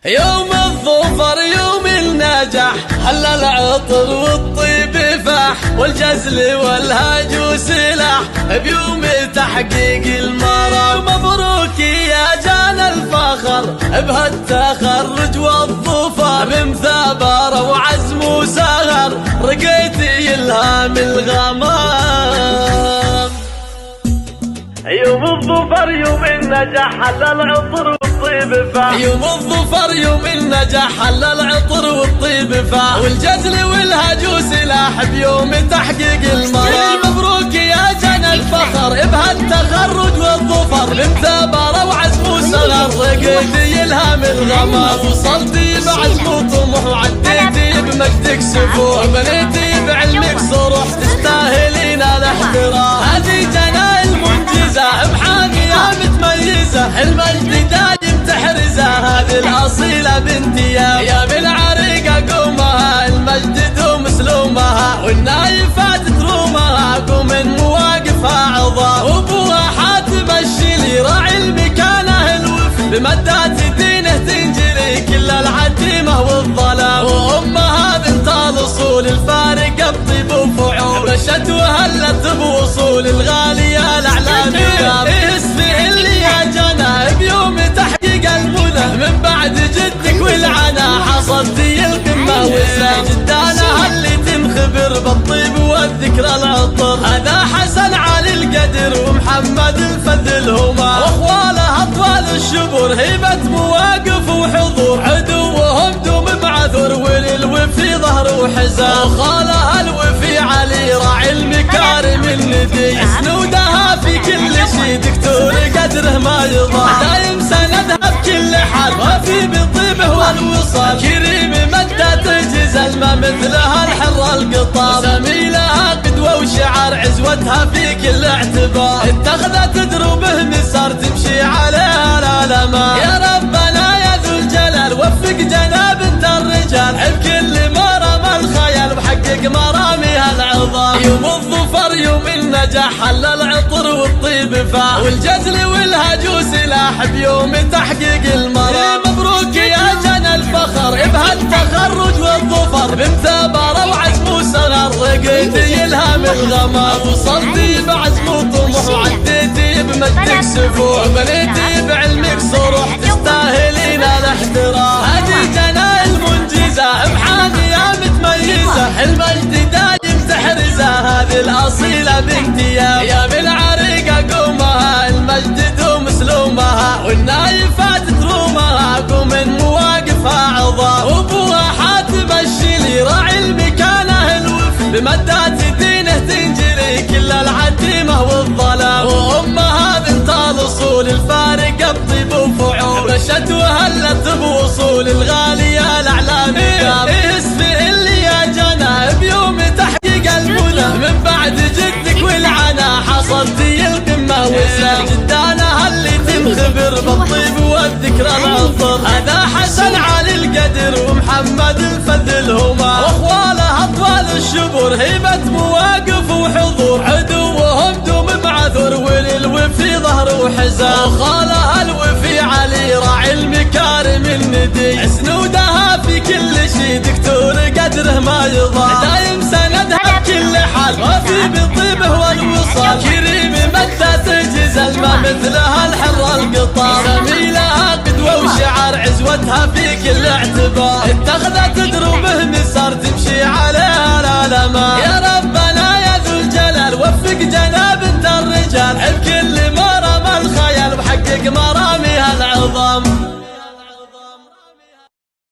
يوم الظفر يوم النجاح، حل العطر والطيب فاح، والجزل والهاج سلاح بيوم تحقيق المرام. مبروك يا جان الفخر بهالتخرج والظفر، بمثابرة وعزم وسهر رقيتي الهام الغمام. يوم الظفر يوم النجاح، حل العطر والطيب فاح. يوم الظفر يوم النجاح، حل العطر والطيب فاح، والجزل والهاج سلاح بيوم تحقيق المرام. مبروك يا جن الفخر بهالتخرج والظفر، بمثابرة وعزم وسهر رقيتي الهام الغمام. وصلتي بعزم وطموح وعديتي بمجدك سفوح، وبنيتي بعلمك صروح تستاهلين الاحترام. هذه جنايل منجزة بحامية متميزة، المجد دايم تحرزه، هذه الأصيلة بنتي يا بالعريقة قومها، المجد دوم سلومها، والنايفات ترومها، قوم من مواقفها عظام. وابوها حاتم الشيلي راعي المكانه الوف، بمدات دينه تنجري كل العتيمة والظلام. وامها بنت الاصول الفارقة بطيب وفعول، مشت وهلت بوصول الغالية الاعلام. اسمه اللي يا جنى بيوم تحقيق المنى، من بعد جدك والعنا حصلتي القمة والسام. جدانها اللي تنخبر بالطيب والذكرى العطر، هذا حسن علي القدر ومحمد الفذل هما، واخوالها اطوال الشبر هيبة مواقف وحضور، عدوهم دوم بعثر وللوفي ظهر وحزام. وخالها الوفي علي راعي المكارم الندي، سنودها في كل شي دكتور قدره ما يضاع، دايم سندها بكل حال وفي بطيبه والوصال. كريم مدة تجزل ما مثلها الحر القطار، زميلها قدوة وشعار عزوتها في كل اعتبار، اتخذت دروبه مسار تمشي عليها العلماء. يا ربنا يا ذو الجلال وفق جناب انت الرجال، بكل مرام الخيال وحقق مراميها العظام. يوم الظفر يوم النجاح، حل العطر والطيب فاح، والجزل والهاج سلاح بيوم تحقيق المرام. مبروك يا جن الفخر بهالتخرج والظفر، بمثابرة وعزم وسهر رقيتي الهام الغمام. وصلتي بعزم وطموح وعديتي بمجدك سفوح، وبنيتي بعلمك صروح تستاهلين الاحترام. هذه جنايل منجزة بحامية متميزة، المجد دايم تحرزه، هذه الأصيلة بنتي يا بالعريقة قومها، المجد دوم سلومها، والنايفات ترومها، قوم من مواقفها عظام. وابوها حاتم الشيلي راعي المكانه الوف، بمدات دينه تنجري كل العتيمة والظلام. وامها بنت الاصول الفارقة بطيب وفعول، مشت وهلت بوصول الغالية الاعلام. اسمه اللي يا جنى بيوم تحقيق المنى، من بعد جدك والعنا حصلتي القمة والسام. جدانها اللي تنخبر بالطيب والذكرى العطر، هذا حسن علي القدر ومحمد الفذل هما، واخوالها اطوال الشبر هيبة مواقف وحضور، عدوهم دوم بعثر وللوفي ظهر وحزام. وخالها الوفي علي راعي المكارم الندي، سنودها في كل شي دكتور قدره ما يضاع، دايم سندها بكل حال وفي بطيبه والوصال. كريم مدة تجزل ما مثلها الحر القطار،